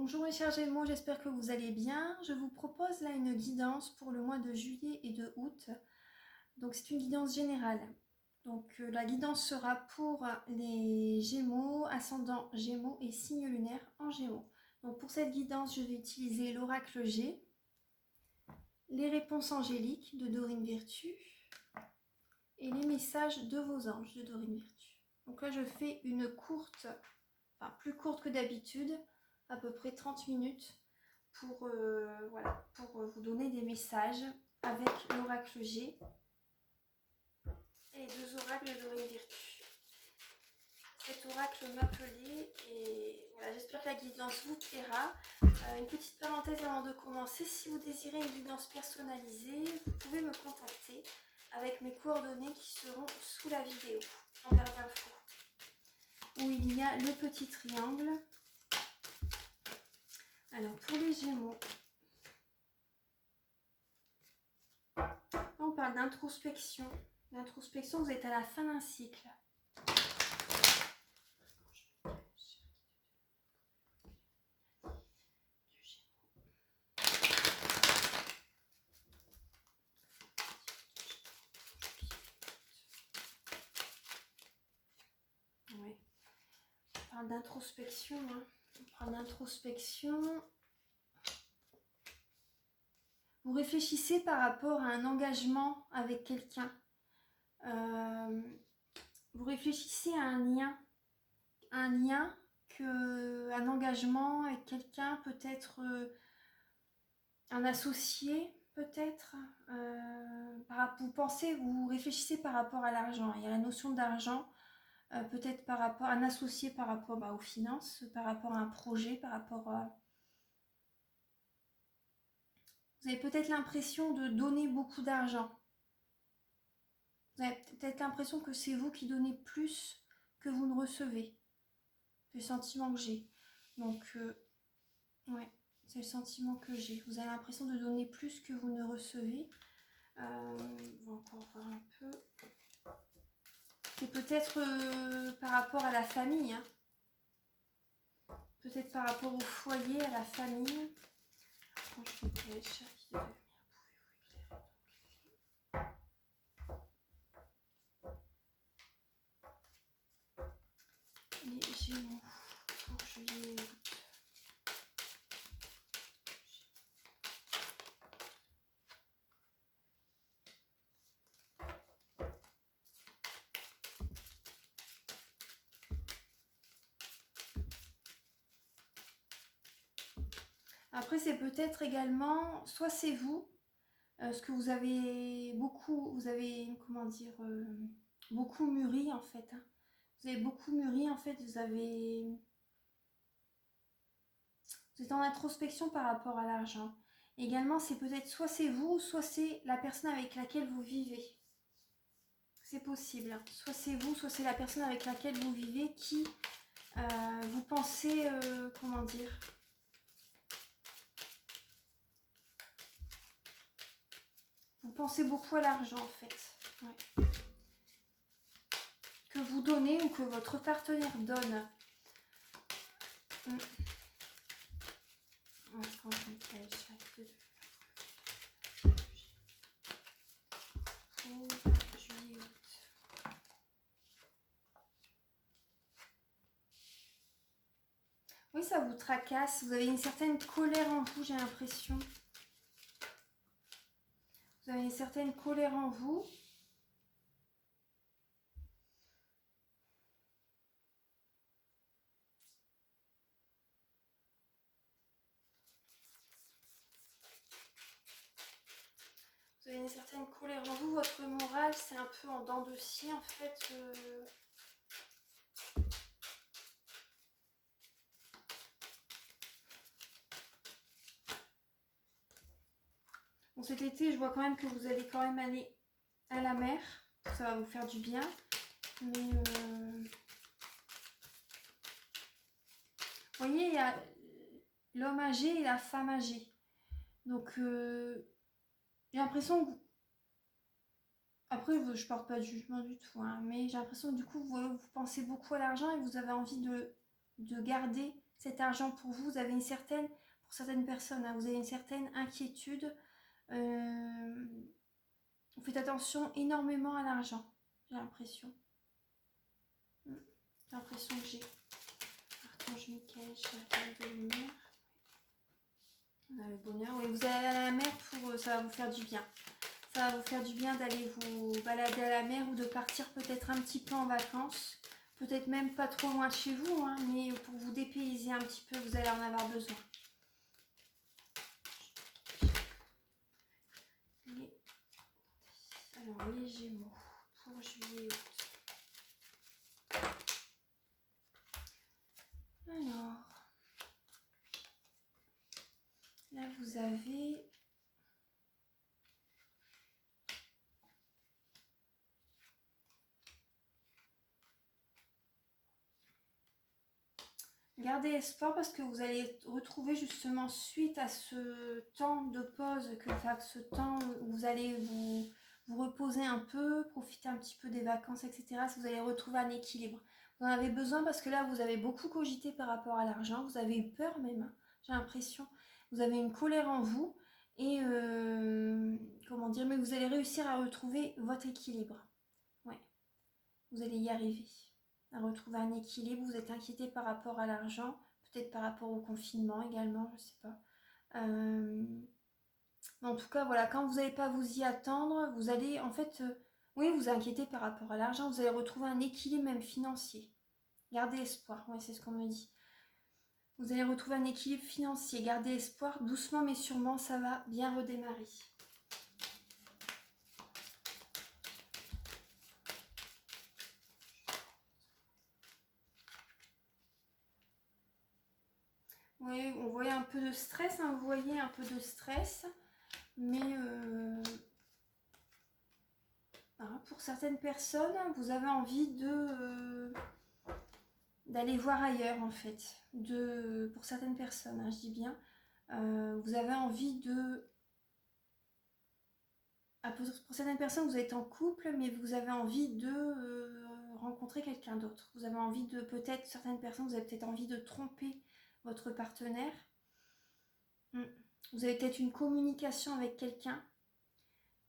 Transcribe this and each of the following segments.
Bonjour mes chers Gémeaux, j'espère que vous allez bien. Je vous propose là une guidance pour le mois de juillet et de août. Donc c'est une guidance générale. Donc la guidance sera pour les Gémeaux, ascendant Gémeaux et signe lunaire en Gémeaux. Donc pour cette guidance, je vais utiliser l'oracle G, les réponses angéliques de Dorine Virtue et les messages de vos anges de Dorine Virtue. Donc là je fais une courte, enfin plus courte que d'habitude, à peu près 30 minutes pour vous donner des messages avec l'oracle G et les deux oracles de Dorine Virtue. Cet oracle m'appelait et voilà, j'espère que la guidance vous plaira. Une petite parenthèse avant de commencer, si vous désirez une guidance personnalisée, vous pouvez me contacter avec mes coordonnées qui seront sous la vidéo en barre d'infos, où il y a le petit triangle. Alors pour les Gémeaux, on parle d'introspection. L'introspection, vous êtes à la fin d'un cycle. Ouais. On parle d'introspection. On parle d'introspection. Vous réfléchissez par rapport à un engagement avec quelqu'un. Vous réfléchissez à un engagement avec quelqu'un, peut-être un associé, peut-être. Vous réfléchissez par rapport à l'argent. Il y a la notion d'argent, peut-être par rapport à un associé, par rapport aux finances, par rapport à un projet, par rapport à... Vous avez peut-être l'impression de donner beaucoup d'argent. Vous avez peut-être l'impression que c'est vous qui donnez plus que vous ne recevez. C'est le sentiment que j'ai. Donc, ouais, c'est le sentiment que j'ai. Vous avez l'impression de donner plus que vous ne recevez. On va encore voir un peu. C'est peut-être par rapport à la famille. Hein. Peut-être par rapport au foyer, à la famille. Quand je regarde les chats qui devaient venir, pouvez-vous éclairer les Gémeaux pour juillet et août. Après, c'est peut-être également, soit c'est vous, ce que vous avez beaucoup mûri en fait. Hein. Vous avez beaucoup mûri en fait, vous êtes en introspection par rapport à l'argent. Également, c'est peut-être soit c'est vous, soit c'est la personne avec laquelle vous vivez. C'est possible. Hein. Soit c'est vous, soit c'est la personne avec laquelle vous vivez qui vous pensez, vous pensez beaucoup à l'argent en fait. Ouais. Que vous donnez ou que votre partenaire donne. Oui, ça vous tracasse. Vous avez une certaine colère en vous, j'ai l'impression. Vous avez une certaine colère en vous. Vous avez une certaine colère en vous. Votre morale, c'est un peu en dents de scie, en fait. Bon, cet été, je vois quand même que vous allez quand même aller à la mer. Ça va vous faire du bien. Mais... Vous voyez, il y a l'homme âgé et la femme âgée. Donc, j'ai l'impression que... Après, je porte pas de jugement du tout, hein, mais j'ai l'impression que du coup, vous pensez beaucoup à l'argent et vous avez envie de garder cet argent pour vous. Vous avez une certaine, pour certaines personnes, hein, vous avez une certaine inquiétude. Vous faites attention énormément à l'argent, j'ai l'impression. C'est l'impression que j'ai. Archange Michael, Chariot de lumière. On a le bonheur. Oui, vous allez à la mer pour. Ça va vous faire du bien. Ça va vous faire du bien d'aller vous balader à la mer ou de partir peut-être un petit peu en vacances. Peut-être même pas trop loin de chez vous, hein, mais pour vous dépayser un petit peu, vous allez en avoir besoin. Alors, les Gémeaux pour juillet. Alors, là vous avez gardez espoir parce que vous allez retrouver justement suite à ce temps de pause, ce temps où vous allez vous reposer un peu, profiter un petit peu des vacances, etc. Vous allez retrouver un équilibre. Vous en avez besoin parce que là, vous avez beaucoup cogité par rapport à l'argent. Vous avez eu peur même, hein, j'ai l'impression. Vous avez une colère en vous et comment dire, mais vous allez réussir à retrouver votre équilibre. Ouais, vous allez y arriver. À retrouver un équilibre. Vous êtes inquiété par rapport à l'argent, peut-être par rapport au confinement également, je sais pas. En tout cas, voilà, quand vous n'allez pas vous y attendre, vous allez en fait, oui, vous inquiétez par rapport à l'argent, vous allez retrouver un équilibre même financier. Gardez espoir, oui, c'est ce qu'on me dit. Vous allez retrouver un équilibre financier, gardez espoir, doucement mais sûrement, ça va bien redémarrer. Oui, on voyait un peu de stress, hein, vous voyez un peu de stress, mais pour certaines personnes, vous avez envie d'aller voir ailleurs en fait. Pour certaines personnes, hein, je dis bien, vous avez envie de... pour certaines personnes, vous êtes en couple, mais vous avez envie de rencontrer quelqu'un d'autre. Vous avez envie de, peut-être, certaines personnes, vous avez peut-être envie de tromper votre partenaire. Vous avez peut-être une communication avec quelqu'un.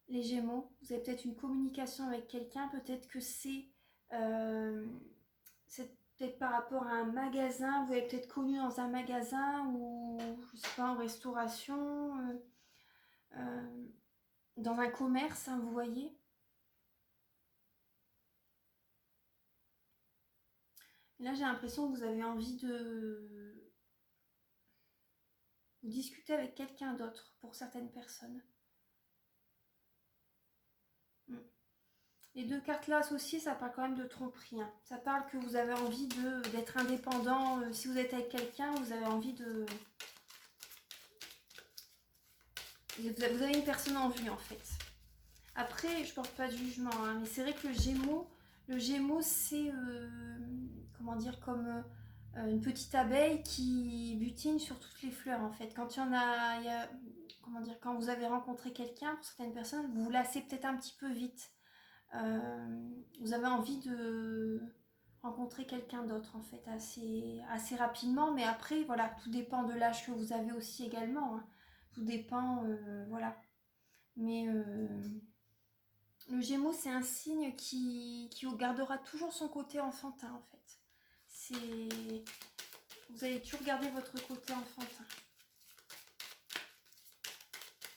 Les Gémeaux, vous avez peut-être une communication avec quelqu'un, peut-être que c'est peut-être par rapport à un magasin, vous avez peut-être connu dans un magasin ou je sais pas, en restauration, dans un commerce, hein, vous voyez. Et là j'ai l'impression que vous avez envie de discuter avec quelqu'un d'autre pour certaines personnes. Les deux cartes là associées, ça parle quand même de tromperie. Hein. Ça parle que vous avez envie d'être indépendant. Si vous êtes avec quelqu'un, vous avez envie de... Vous avez une personne en vue en fait. Après, je porte pas de jugement, hein, mais c'est vrai que le Gémeaux c'est... comment dire, comme une petite abeille qui butine sur toutes les fleurs en fait. Quand comment dire, quand vous avez rencontré quelqu'un, pour certaines personnes, vous vous lassez peut-être un petit peu vite. Vous avez envie de rencontrer quelqu'un d'autre en fait assez rapidement, mais après voilà, tout dépend de l'âge que vous avez aussi également, hein. Tout dépend, voilà, mais le Gémeaux c'est un signe qui gardera toujours son côté enfantin en fait. Vous allez toujours garder votre côté enfantin.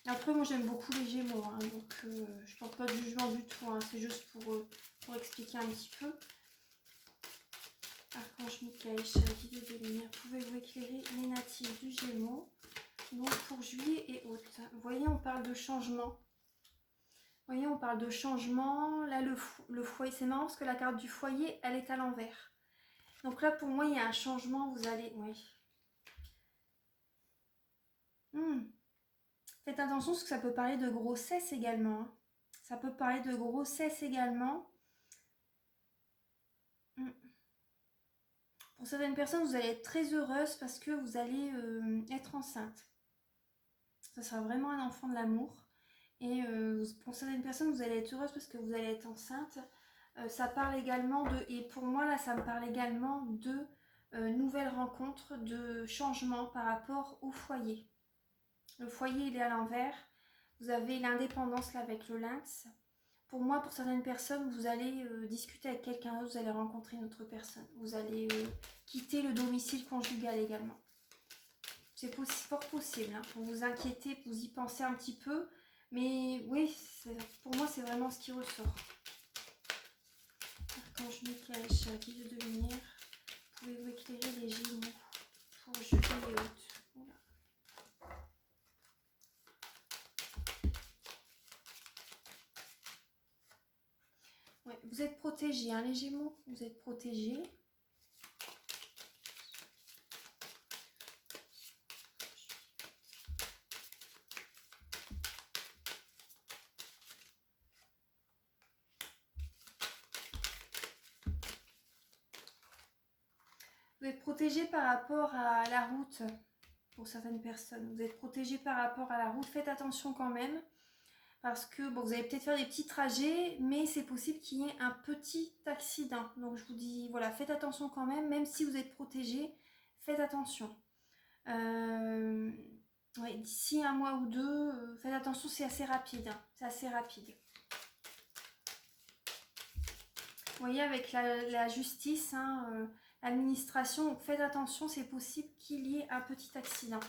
Après, moi j'aime beaucoup les Gémeaux, hein, donc je porte pas de jugement du tout, hein, c'est juste pour expliquer un petit peu. Archange Michael, Chariot de lumière, pouvez-vous éclairer les natifs du Gémeaux, donc pour juillet et août. Vous voyez, on parle de changement. Vous voyez, on parle de changement. Là, le foyer, c'est marrant parce que la carte du foyer, elle est à l'envers. Donc là, pour moi, il y a un changement, vous allez... Oui. Faites attention parce que ça peut parler de grossesse également. Hein. Ça peut parler de grossesse également. Pour certaines personnes, vous allez être très heureuse parce que vous allez être enceinte. Ça sera vraiment un enfant de l'amour. Et pour certaines personnes, vous allez être heureuse parce que vous allez être enceinte. Ça parle également de... Et pour moi, là, ça me parle également de nouvelle rencontre de changement par rapport au foyer. Le foyer, il est à l'envers. Vous avez l'indépendance là avec le lynx. Pour moi, pour certaines personnes, vous allez discuter avec quelqu'un d'autre, vous allez rencontrer une autre personne. Vous allez quitter le domicile conjugal également. C'est fort possible. Hein. Vous vous inquiétez, vous y pensez un petit peu. Mais oui, pour moi, c'est vraiment ce qui ressort. Archange Michael, guide de lumière, pouvez-vous éclairer les Gémeaux pour juillet et août? Voilà. Ouais, vous êtes protégés, hein, les Gémeaux, vous êtes protégés. Vous êtes protégés par rapport à la route pour certaines personnes. Vous êtes protégés par rapport à la route. Faites attention quand même parce que bon, vous allez peut-être faire des petits trajets, mais c'est possible qu'il y ait un petit accident. Donc je vous dis, voilà, faites attention quand même si vous êtes protégés, faites attention. Ouais, d'ici un mois ou deux, faites attention, c'est assez rapide. Hein, c'est assez rapide. Vous voyez, avec la justice, hein, l'administration, faites attention, c'est possible qu'il y ait un petit accident.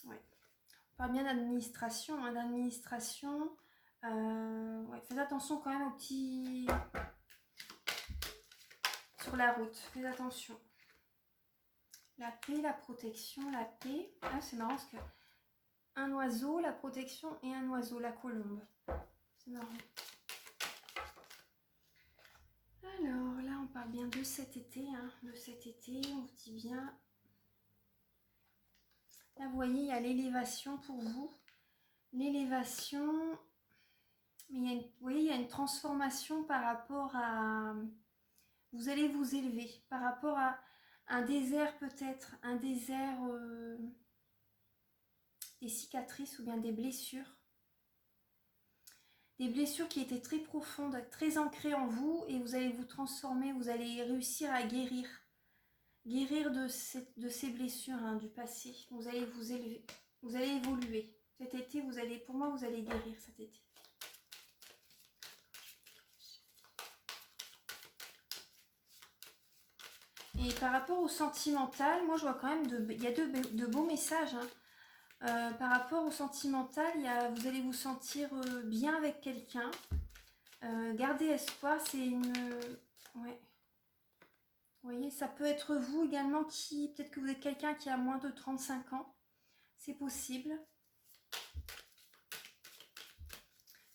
Ouais. On parle bien d'administration. Hein, ouais, faites attention quand même aux petits... Sur la route, faites attention. La paix, la protection, la paix. Ah, c'est marrant parce que un oiseau, la protection et un oiseau, la colombe. C'est marrant. Alors là, on parle bien de cet été. Hein, de cet été, on vous dit bien. Là, vous voyez, il y a l'élévation pour vous. L'élévation. Mais vous voyez, il y a une transformation par rapport à... Vous allez vous élever par rapport à un désert peut-être, un désert des cicatrices ou bien des blessures. Des blessures qui étaient très profondes, très ancrées en vous et vous allez vous transformer, vous allez réussir à guérir. Guérir de ces blessures hein, du passé. Vous allez vous élever, vous allez évoluer. Cet été, pour moi, vous allez guérir cet été. Et par rapport au sentimental, moi je vois quand même, il y a de beaux messages. Hein. Par rapport au sentimental, vous allez vous sentir bien avec quelqu'un. Gardez espoir, c'est une... Ouais. Vous voyez, ça peut être vous également peut-être que vous êtes quelqu'un qui a moins de 35 ans. C'est possible.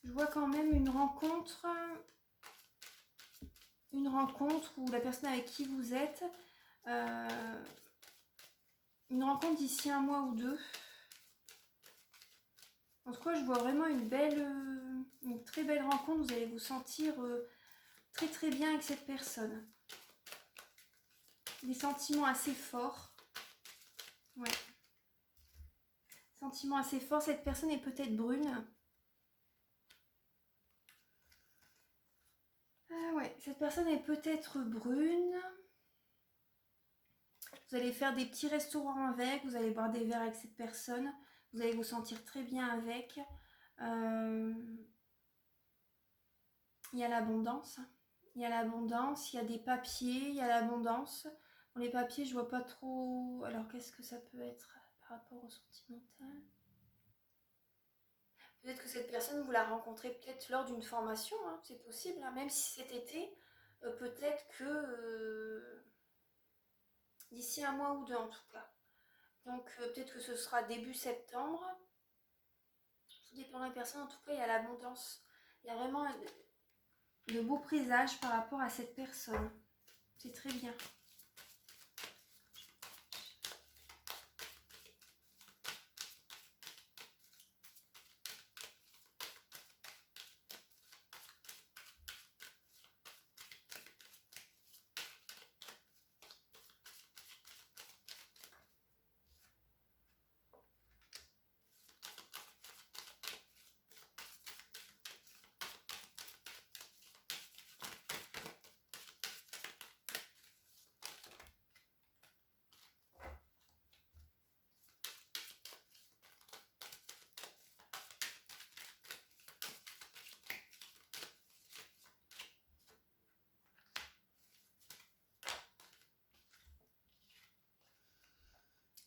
Je vois quand même une rencontre où la personne avec qui vous êtes, une rencontre d'ici un mois ou deux. En tout cas, je vois vraiment une très belle rencontre. Vous allez vous sentir très très bien avec cette personne. Des sentiments assez forts. Ouais. Sentiments assez forts. Cette personne est peut-être brune. Ah ouais, cette personne est peut-être brune. Vous allez faire des petits restaurants avec, vous allez boire des verres avec cette personne. Vous allez vous sentir très bien avec. Il y a l'abondance. Il y a l'abondance, il y a des papiers, il y a l'abondance. Bon, les papiers, je vois pas trop... Alors, qu'est-ce que ça peut être par rapport au sentimental? Peut-être que cette personne, vous la rencontrez peut-être lors d'une formation, hein, c'est possible. Hein, même si cet été, peut-être que... d'ici un mois ou deux, en tout cas. Donc, peut-être que ce sera début septembre. Tout dépend des personnes. En tout cas, il y a l'abondance. Il y a vraiment de beaux présages par rapport à cette personne. C'est très bien.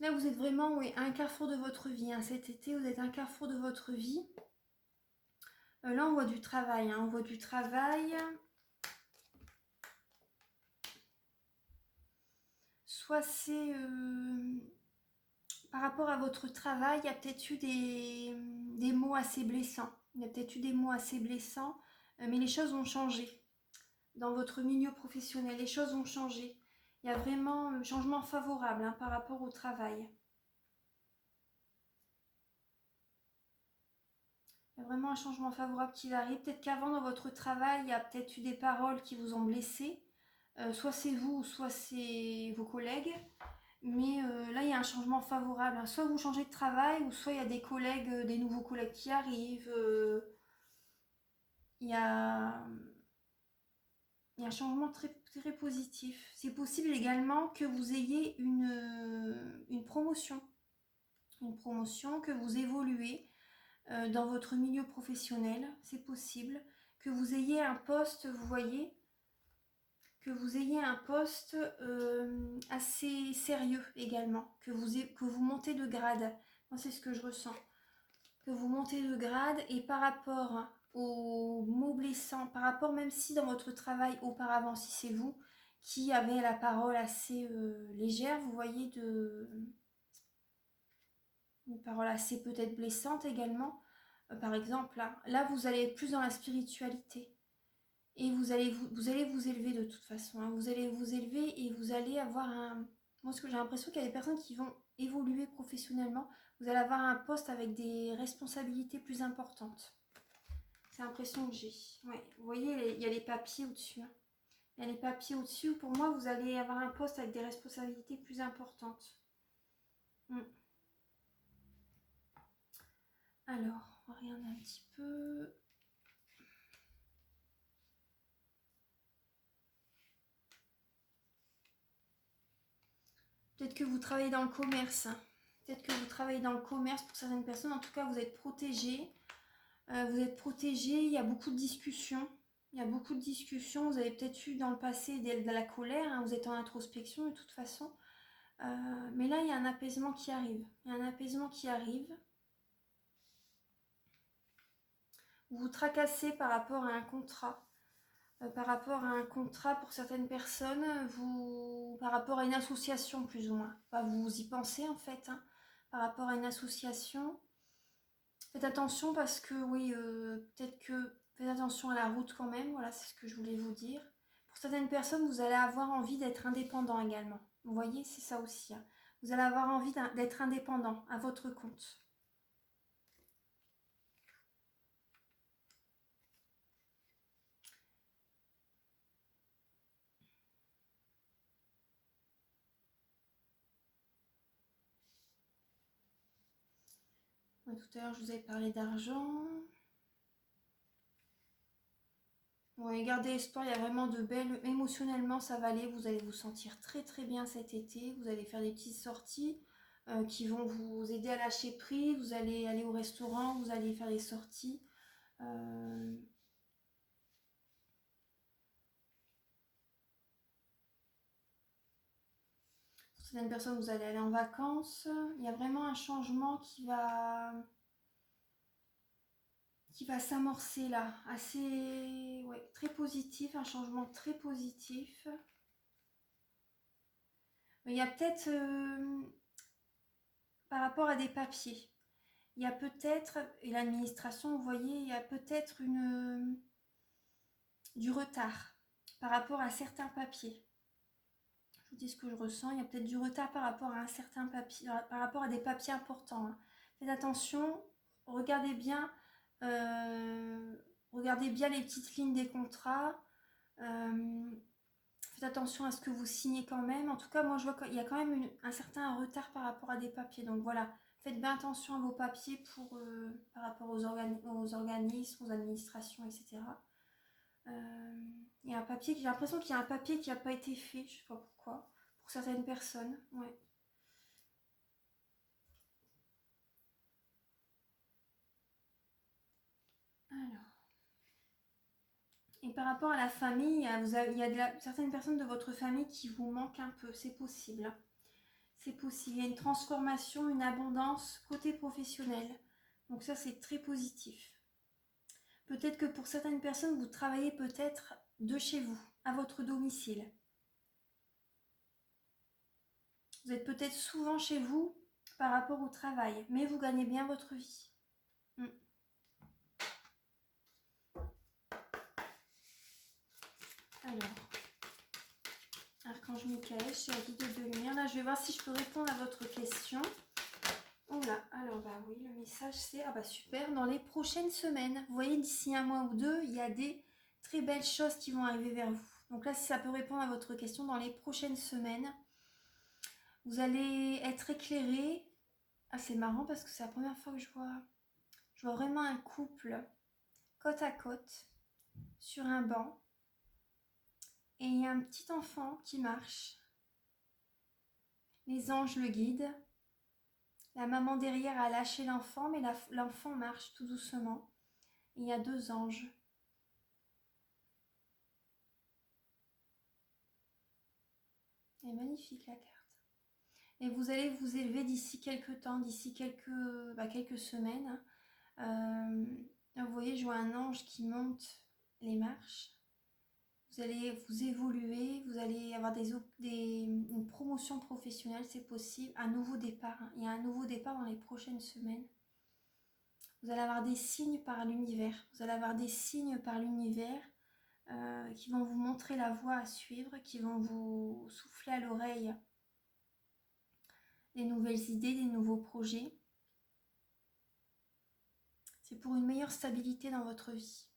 Là, vous êtes vraiment à un carrefour de votre vie. Hein. Cet été, vous êtes à un carrefour de votre vie. Là, on voit du travail. Hein. On voit du travail. Soit c'est par rapport à votre travail, il y a peut-être eu des mots assez blessants. Il y a peut-être eu des mots assez blessants, mais les choses ont changé. Dans votre milieu professionnel, les choses ont changé. Il y a vraiment un changement favorable hein, par rapport au travail. Il y a vraiment un changement favorable qui va arriver. Peut-être qu'avant, dans votre travail, il y a peut-être eu des paroles qui vous ont blessé. Soit c'est vous, soit c'est vos collègues. Mais là, il y a un changement favorable. Hein. Soit vous changez de travail, ou soit il y a des collègues, des nouveaux collègues qui arrivent. Il y a un changement très, très positif. C'est possible également que vous ayez une promotion. Une promotion, que vous évoluez dans votre milieu professionnel. C'est possible. Que vous ayez un poste, vous voyez, que vous ayez un poste assez sérieux également, que vous montez de grade. Moi, c'est ce que je ressens. Que vous montez de grade et par rapport aux mots blessants, par rapport même si dans votre travail auparavant, si c'est vous qui avez la parole assez légère, vous voyez, une parole assez peut-être blessante également. Par exemple, là, vous allez être plus dans la spiritualité. Et vous allez vous élever de toute façon. Hein. Vous allez vous élever et vous allez avoir un... Moi, ce que j'ai l'impression qu'il y a des personnes qui vont évoluer professionnellement. Vous allez avoir un poste avec des responsabilités plus importantes. C'est l'impression que j'ai. Ouais. Vous voyez, il y a les papiers au-dessus. Hein. Il y a les papiers au-dessus. Pour moi, vous allez avoir un poste avec des responsabilités plus importantes. Alors, on va regarder un petit peu... Peut-être que vous travaillez dans le commerce. Peut-être que vous travaillez dans le commerce pour certaines personnes. En tout cas, vous êtes protégés. Vous êtes protégés. Il y a beaucoup de discussions. Il y a beaucoup de discussions. Vous avez peut-être eu dans le passé de la colère. Hein. Vous êtes en introspection de toute façon. Mais là, il y a un apaisement qui arrive. Il y a un apaisement qui arrive. Vous vous tracassez par rapport à un contrat. Par rapport à un contrat pour certaines personnes, par rapport à une association plus ou moins. Enfin, vous y pensez en fait, hein, par rapport à une association. Faites attention parce que oui, peut-être que faites attention à la route quand même, voilà, c'est ce que je voulais vous dire. Pour certaines personnes, vous allez avoir envie d'être indépendant également. Vous voyez, c'est ça aussi. Hein. Vous allez avoir envie d'être indépendant à votre compte. Ouais, tout à l'heure, je vous avais parlé d'argent. Ouais, gardez espoir, il y a vraiment de belles... Émotionnellement, ça va aller, vous allez vous sentir très très bien cet été. Vous allez faire des petites sorties qui vont vous aider à lâcher prise. Vous allez aller au restaurant, vous allez faire des sorties. Pour certaines personnes, vous allez aller en vacances. Il y a vraiment un changement qui va s'amorcer là. Assez... Ouais, très positif, un changement très positif. Il y a peut-être... par rapport à des papiers. Il y a peut-être, et l'administration, vous voyez, il y a peut-être du retard par rapport à certains papiers. Je vous dis ce que je ressens, il y a peut-être du retard par rapport à un certain papier, par rapport à des papiers importants. Hein. Faites attention, regardez bien les petites lignes des contrats. Faites attention à ce que vous signez quand même. En tout cas, moi, je vois qu'il y a quand même un certain retard par rapport à des papiers. Donc voilà, faites bien attention à vos papiers par rapport aux organismes, aux administrations, etc. Il y a un papier, j'ai l'impression qu'il y a un papier qui n'a pas été fait, je ne sais pas pourquoi, pour certaines personnes. Ouais. Alors. Et par rapport à la famille, il y a certaines personnes de votre famille qui vous manquent un peu, c'est possible. c'est possible. Il y a une transformation, une abondance côté professionnel. Donc ça, c'est très positif. Peut-être que pour certaines personnes, vous travaillez peut-être de chez vous, à votre domicile. Vous êtes peut-être souvent chez vous par rapport au travail, mais vous gagnez bien votre vie. Alors, Archange Michael, chez la guide de lumière. Là, je vais voir si je peux répondre à votre question. Oula, alors bah oui, le message c'est, ah bah super, dans les prochaines semaines, vous voyez, d'ici 1 mois ou 2, il y a des très belles choses qui vont arriver vers vous. Donc là, si ça peut répondre à votre question, dans les prochaines semaines, vous allez être éclairé. Ah, c'est marrant parce que c'est la première fois que je vois vraiment un couple côte à côte sur un banc. Et il y a un petit enfant qui marche. Les anges le guident. La maman derrière a lâché l'enfant, mais l'enfant marche tout doucement. Et il y a 2 anges. Elle est magnifique la carte. Et vous allez vous élever d'ici quelques temps, d'ici quelques semaines. Vous voyez, je vois un ange qui monte les marches. Vous allez vous évoluer, vous allez avoir une promotion professionnelle, c'est possible, un nouveau départ. Il y a un nouveau départ dans les prochaines semaines. Vous allez avoir des signes par l'univers. Vous allez avoir des signes par l'univers qui vont vous montrer la voie à suivre, qui vont vous souffler à l'oreille des nouvelles idées, des nouveaux projets. C'est pour une meilleure stabilité dans votre vie.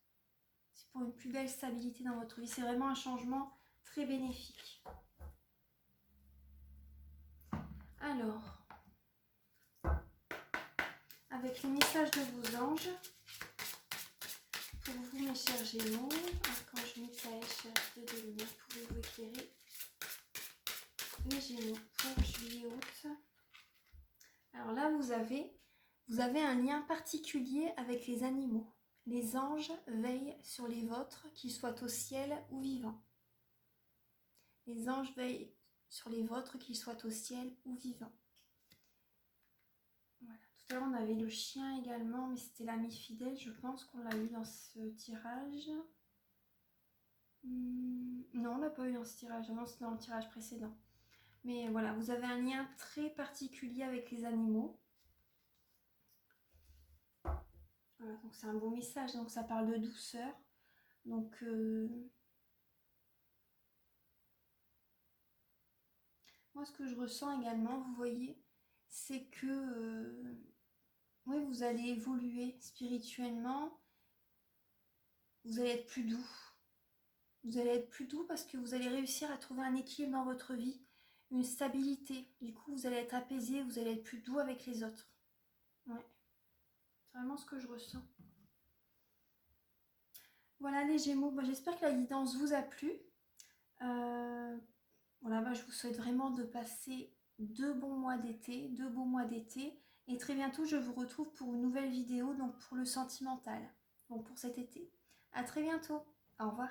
C'est pour une plus belle stabilité dans votre vie. C'est vraiment un changement très bénéfique. Alors, avec les messages de vos anges, pour vous, mes chers Gémeaux, Archange Michael, chère guide de lumière, pouvez-vous éclairer les Gémeaux pour juillet-août? Alors là, vous avez un lien particulier avec les animaux. Les anges veillent sur les vôtres, qu'ils soient au ciel ou vivants. Les anges veillent sur les vôtres, qu'ils soient au ciel ou vivants. Voilà. Tout à l'heure, on avait le chien également, mais c'était l'ami fidèle. Je pense qu'on l'a eu dans ce tirage. Non, on l'a pas eu dans ce tirage. Non, c'était dans le tirage précédent. Mais voilà, vous avez un lien très particulier avec les animaux. Voilà, donc c'est un beau message. Donc ça parle de douceur. Donc moi, ce que je ressens également, vous voyez, c'est que oui, vous allez évoluer spirituellement. Vous allez être plus doux. Vous allez être plus doux parce que vous allez réussir à trouver un équilibre dans votre vie, une stabilité. Du coup, vous allez être apaisé, vous allez être plus doux avec les autres. Ouais. C'est vraiment ce que je ressens. Voilà les Gémeaux, j'espère que la guidance vous a plu. Voilà, je vous souhaite vraiment de passer 2 bons mois d'été, 2 beaux mois d'été. Et très bientôt, je vous retrouve pour une nouvelle vidéo, donc pour le sentimental, donc pour cet été. À très bientôt, au revoir.